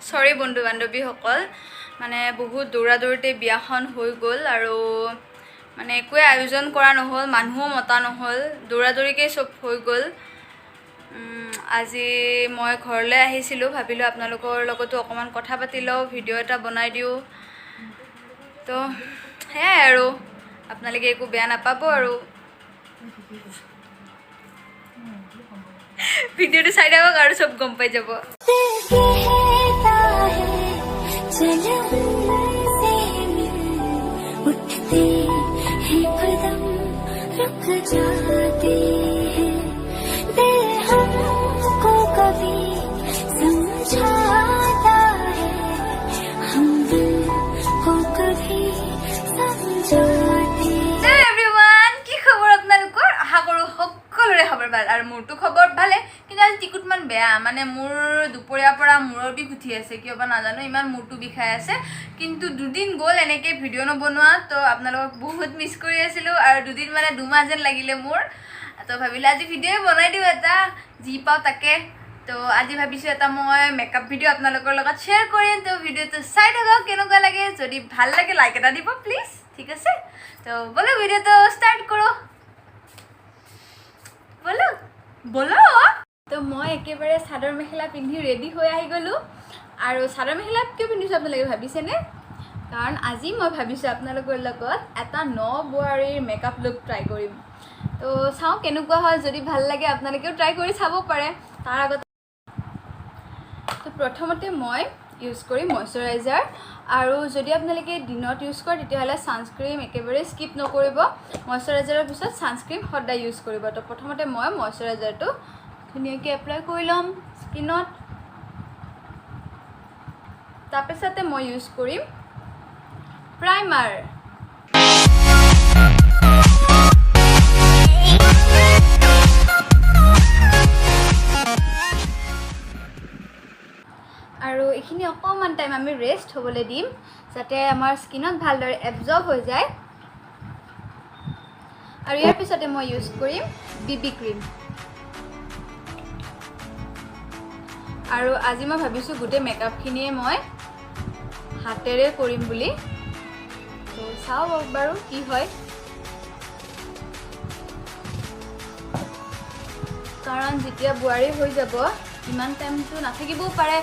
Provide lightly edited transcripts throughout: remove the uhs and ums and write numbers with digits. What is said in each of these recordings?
সৰি বন্ধু বান্ধৱীসকল মানে বহুত দৌৰাদৌৰিতে বিয়াখন হৈ গ'ল আৰু মানে একোৱে আয়োজন কৰা নহ'ল, মানুহো মতা নহ'ল, দৌৰাদৌৰিকেই চব হৈ গ'ল। আজি মই ঘৰলৈ আহিছিলোঁ, ভাবিলোঁ আপোনালোকৰ লগতো অকণমান কথা পাতি লওঁ, ভিডিঅ' এটা বনাই দিওঁ। তো সেয়াই আৰু আপোনালোকে একো বেয়া নাপাব আৰু ভিডিঅ'টো চাই থাকক আৰু চব গম পাই যাব। আৰু মোৰতো খবৰ ভালে, কিন্তু আজি টিকুটমান বেয়া, মানে মোৰ দুপৰীয়াৰ পৰা মূৰৰ বিষ উঠি আছে, কিয় বা নাজানো, ইমান মূৰটো বিষাই আছে। কিন্তু দুদিন গ'ল এনেকৈ ভিডিঅ' নবনোৱা, তো আপোনালোকক বহুত মিছ কৰি আছিলোঁ আৰু দুদিন মানে দুমাহ যেন লাগিলে মোৰ। তো ভাবিলোঁ আজি ভিডিঅ'ই বনাই দিওঁ এটা, যি পাওঁ তাকে। তো আজি ভাবিছোঁ এটা মই মেকআপ ভিডিঅ' আপোনালোকৰ লগত শ্বেয়াৰ কৰিম। তো ভিডিঅ'টো চাই থাকক কেনেকুৱা লাগে, যদি ভাল লাগে লাইক এটা দিব প্লিজ, ঠিক আছে? তো বলো ভিডিঅ'টো ষ্টাৰ্ট কৰোঁ, বলো বলো। তো মই একেবাৰে চাদৰ মেখেলা পিন্ধি ৰেডি হৈ আহি গ'লোঁ। আৰু চাদৰ মেখেলা কিয় পিন্ধিছোঁ আপোনালোকে ভাবিছেনে? কাৰণ আজি মই ভাবিছোঁ আপোনালোকৰ লগত এটা বোৱাৰীৰ মেকআপ লুক ট্ৰাই কৰিম। তো চাওঁ কেনেকুৱা হয়, যদি ভাল লাগে আপোনালোকেও ট্ৰাই কৰি চাব পাৰে। তাৰ আগত তো প্ৰথমতে মই ইউজ কৰিম মইশ্চাৰাইজাৰ, আৰু যদি আপোনালোকে দিনত ইউজ কৰে তেতিয়াহ'লে ছানস্ক্ৰীম একেবাৰে স্কিপ নকৰিব। মইশ্চাৰাইজাৰৰ পিছত ছানস্ক্ৰীম সদায় ইউজ কৰিব। তো প্ৰথমতে মই মইশ্চাৰাইজাৰটো ধুনীয়াকৈ এপ্লাই কৰি ল'ম স্কিনত। তাৰপিছতে মই ইউজ কৰিম প্ৰাইমাৰ। আৰু এইখিনি অকণমান টাইম আমি ৰেষ্ট হ'বলৈ দিম, যাতে আমাৰ স্কিনত ভালদৰে এবজৰ্ব হৈ যায়। আৰু ইয়াৰ পিছতে মই ইউজ কৰিম BB ক্ৰীম। আৰু আজি মই ভাবিছোঁ গোটেই মেকআপখিনিয়ে মই হাতেৰে কৰিম বুলি। তো চাওঁ বাৰু কি হয়, কাৰণ যেতিয়া বোৱাৰী হৈ যাব ইমান টাইমটো নাথাকিবও পাৰে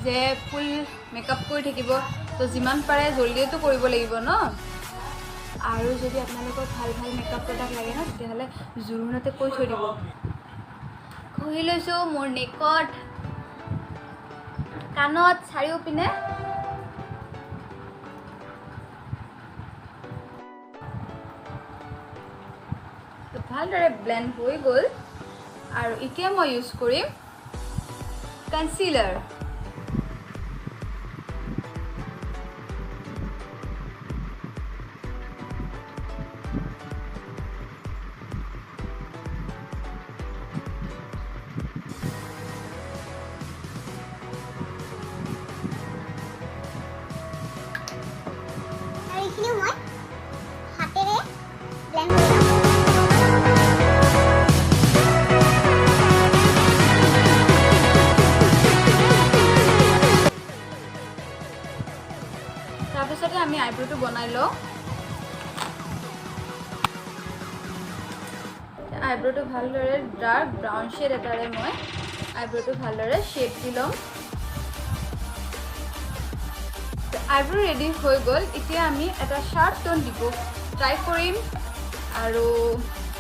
যে ফুল মেকআপ কৰি থাকিব। তো যিমান পাৰে জল্দিয়েতো কৰিব লাগিব ন। আৰু যদি আপোনালোকক ভাল ভাল মেকআপ প্ৰডাক্ট লাগে ন, তেতিয়াহ'লে জোৰোণতে কৈ থৈ দিব। ঘঁহি লৈছোঁ মোৰ নেকত, কাণত, চাৰিওপিনে। তো ভালদৰে ব্লেণ্ড হৈ গ'ল। আৰু এতিয়া মই ইউজ কৰিম কনচিলাৰ। এইখিনিও মই হাতেৰে ব্লেণ্ড কৰি ল'ম। তাৰপিছতে আমি আইব্ৰ'টো বনাই লওঁ। আইব্ৰ'টো ভালদৰে ডাৰ্ক ব্ৰাউন শ্বেড এটাৰে মই আইব্ৰ'টো ভালদৰে শ্বেড দি ল'ম। আইব্ৰ' ৰেডি হৈ গ'ল। এতিয়া আমি এটা শ্বাৰ্প টোন দিব ট্ৰাই কৰিম। আৰু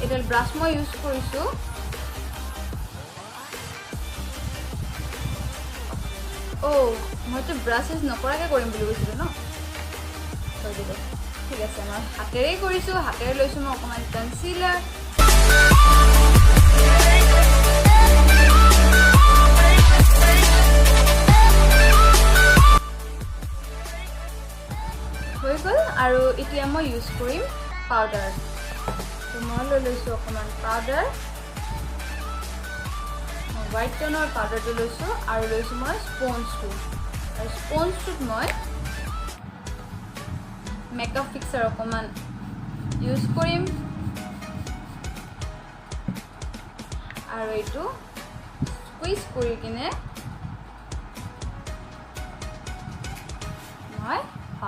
এডাল ব্ৰাছ মই ইউজ কৰিছোঁ। মইতো ব্ৰাছ ইউজ নকৰাকৈ কৰিম বুলি কৈছিলোঁ ন, ঠিক আছে। মই হাতেৰেই কৰিছোঁ, হাতেৰে লৈছোঁ মই অকণমান কনচিলাৰ। হৈ গ'ল। আৰু এতিয়া মই ইউজ কৰিম পাউডাৰ। তো মই লৈ লৈছোঁ অকণমান পাউডাৰ, মই হোৱাইট টোনৰ পাউডাৰটো লৈছোঁ। আৰু লৈছোঁ মই স্পঞ্জটো, আৰু স্পঞ্জটোত মই মেকআপ ফিক্সাৰ অকণমান ইউজ কৰিম। আৰু এইটো স্কুইজ কৰি কিনে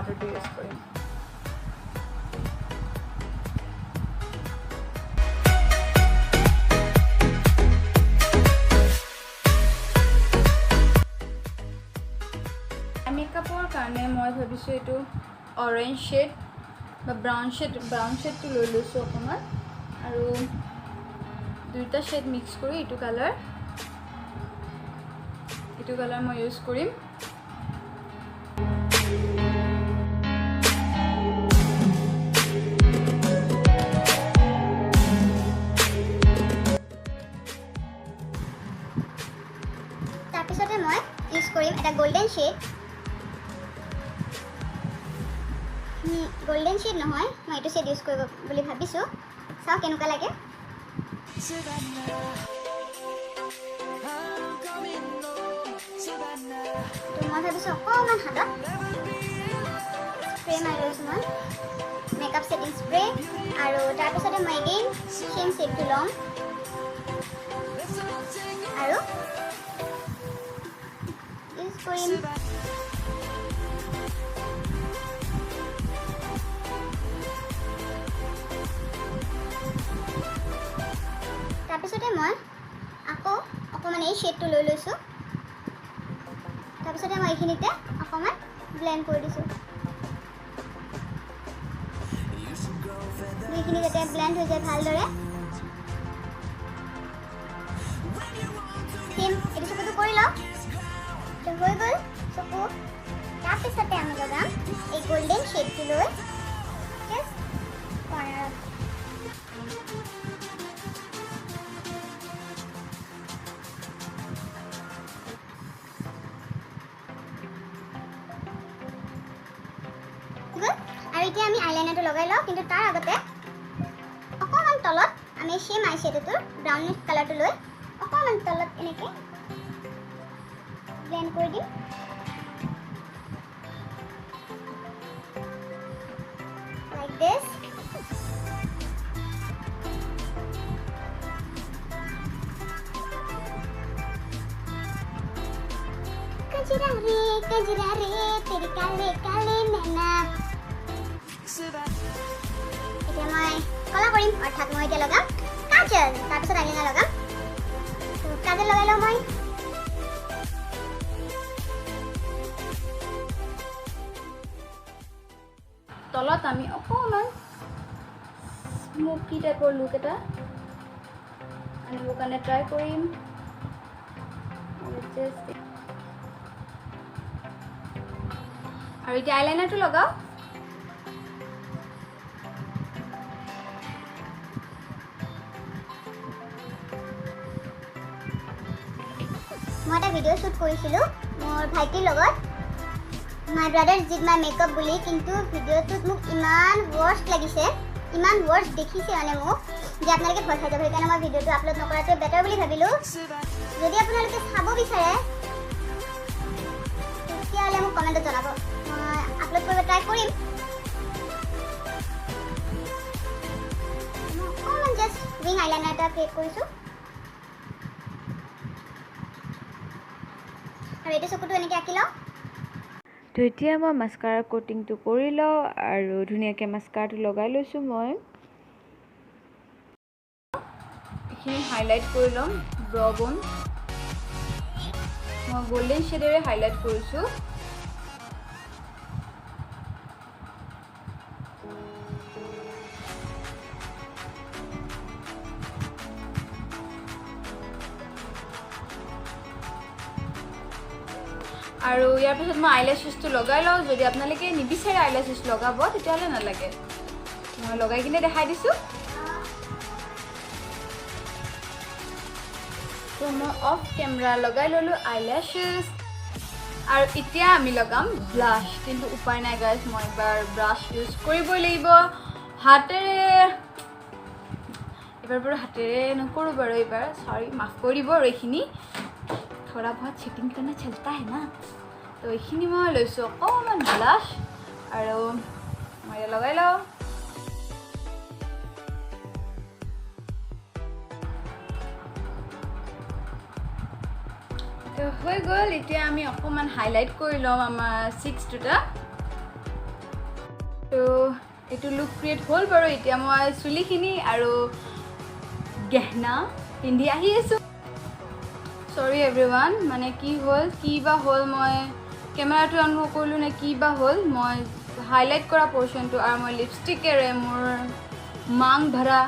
আউটাৰটো ইউজ কৰিম। মেকআপৰ কাৰণে মই ভাবিছোঁ এইটো অৰেঞ্জ শ্বেড বা ব্ৰাউন শ্বেডটো লৈ লৈছোঁ অকণমান, আৰু দুইটা শ্বেড মিক্স কৰি এইটো কালাৰ মই ইউজ কৰিম। তাৰপিছতে মই ইউজ কৰিম এটা গল্ডেন শ্বেড নহয়, মই এইটো শ্বেড ইউজ কৰিব বুলি ভাবিছোঁ। চাওঁ কেনেকুৱা লাগে। তো মই ভাবিছোঁ অকণমান হাতত স্প্ৰে মাৰি লৈছোঁ মই, মেকআপ ছেটিং স্প্ৰে, আৰু তাৰপিছতে মই এগেইন চেম শ্বেডটো ল'ম আৰু ইউজ কৰিম। তাৰপিছতে মই আকৌ অকণমান এই শ্বেডটো লৈ লৈছোঁ। তাৰপিছতে মই এইখিনিতে অকণমান ব্লেণ্ড কৰি দিছোঁ। দুইখিনি যাতে ব্লেণ্ড হৈ যায় ভালদৰে। চেম এইটো চকুটো কৰি লওঁ, তো হৈ গ'ল চকু। তাৰপিছতে আমি লগাম এই গল্ডেন শ্বেডটো লৈ জাষ্ট কৰ্নাৰত। আৰু এতিয়া আমি আইলাইনাৰটো লগাই লওঁ, কিন্তু তাৰ আগতে অকণমান তলত আমি চেম আই শ্বেডটোৰ ব্ৰাউন কালাৰটো লৈ অকণমান তলত এনেকৈ ব্লেণ্ড কৰি দিম। লাইক দিছ। कजरा रे तेरी काले काले नैना। এতিয়া মই কলা কৰিম, অৰ্থাৎ মই এতিয়া লগাম কাজল, তাৰপিছত আইলাইনাৰ লগাম। তো কাজল লগাই লওঁ মই। তলত আমি অকণমান স্মোকি টাইপৰ লুক এটা আনিবৰ কাৰণে ট্ৰাই কৰিম। আৰু এতিয়া আইলাইনাৰটো লগাওঁ। মই এটা ভিডিঅ' শ্বুট কৰিছিলোঁ মোৰ ভাইটিৰ লগত, মাই ব্ৰাদাৰ ডিড মাই মেকআপ বুলি, কিন্তু ভিডিঅ'টোত মোক ইমান ৱৰ্ষ্ট লাগিছে, ইমান ৱৰ্ষ্ট দেখিছে মানে মোক, যে আপোনালোকে ভয় খাই যাব। সেইকাৰণে মই ভিডিঅ'টো আপলোড নকৰাটোৱে বেটাৰ বুলি ভাবিলোঁ। যদি আপোনালোকে চাব বিচাৰে তেতিয়াহ'লে মোক কমেণ্টত জনাব, মই আপলোড কৰিব ট্ৰাই কৰিম। মই অকণমান জাষ্ট উইং আইলাইনাৰ এটা ক্ৰিয়েট কৰিছোঁ, আৰু এইটো চকুটো এনেকৈ আঁকি লওঁ। তো এতিয়া মই মাস্কাৰা কোটিংটো কৰি লওঁ, আৰু ধুনীয়াকৈ মাস্কাৰাটো লগাই লৈছোঁ। মই এইখিনি হাইলাইট কৰি ল'ম ব্ৰ' বন। মই গল্ডেন শ্বেডেৰে হাইলাইট কৰিছোঁ। আৰু ইয়াৰ পিছত মই আইলেছেছটো লগাই লওঁ। যদি আপোনালোকে নিবিচাৰে আইলেছেছ লগাব তেতিয়াহ'লে নালাগে, মই লগাই কিনে দেখাই দিছোঁ। তো মই অফ কেমেৰা লগাই ল'লোঁ আইলেছেছ, আৰু এতিয়া আমি লগাম ব্লাছ। কিন্তু উপায় নাই গাইজ, মই এবাৰ ব্ৰাছ ইউজ কৰিবই লাগিব হাতেৰে। এবাৰ বাৰু হাতেৰে নকৰোঁ বাৰু, এইবাৰ চৰি, মাফ কৰি দিব। আৰু এইখিনি थोड़ा बहुत सेटिंग करना चलता है ना। तो এইখিনি মই লৈছোঁ অকণমান ব্লাছ, আৰু মই লগাই লওঁ। তো হৈ গ'ল। এতিয়া আমি অকণমান হাইলাইট কৰি ল'ম আমাৰ চিক্স দুটা। তো এইটো লুক ক্ৰিয়েট হ'ল বাৰু এতিয়া মই চুলিখিনি আৰু গহনা পিন্ধি আহি আছোঁ সৰি এভৰিৱান মানে কি বা হ'ল মই কেমেৰাটো অন নকৰিলোঁ নে কি বা হ'ল মই হাইলাইট কৰা পৰ্চনটো আৰু মই লিপষ্টিকেৰে মোৰ মাং ভৰা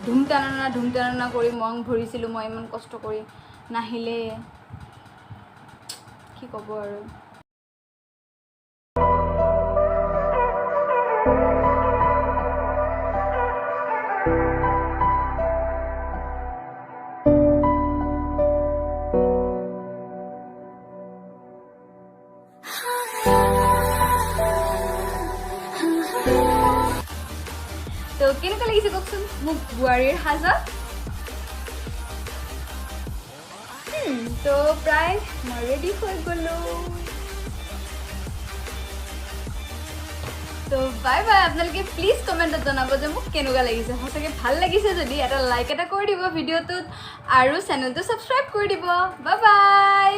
ধুমটানা কৰি মং ভৰিছিলোঁ মই ইমান কষ্ট কৰি নাহিলে কি ক'ব আৰু তো কেনেকুৱা লাগিছে কওকচোন মোক বোৱাৰীৰ সাজা তো প্ৰায় মই ৰেডি হৈ গ'লোঁ তো বাই বাই আপোনালোকে প্লিজ কমেণ্টত জনাব যে মোক কেনেকুৱা লাগিছে সঁচাকৈ ভাল লাগিছে যদি এটা লাইক এটা কৰি দিব ভিডিঅ'টোত আৰু চেনেলটো ছাবস্ক্ৰাইব কৰি দিব বাই বাই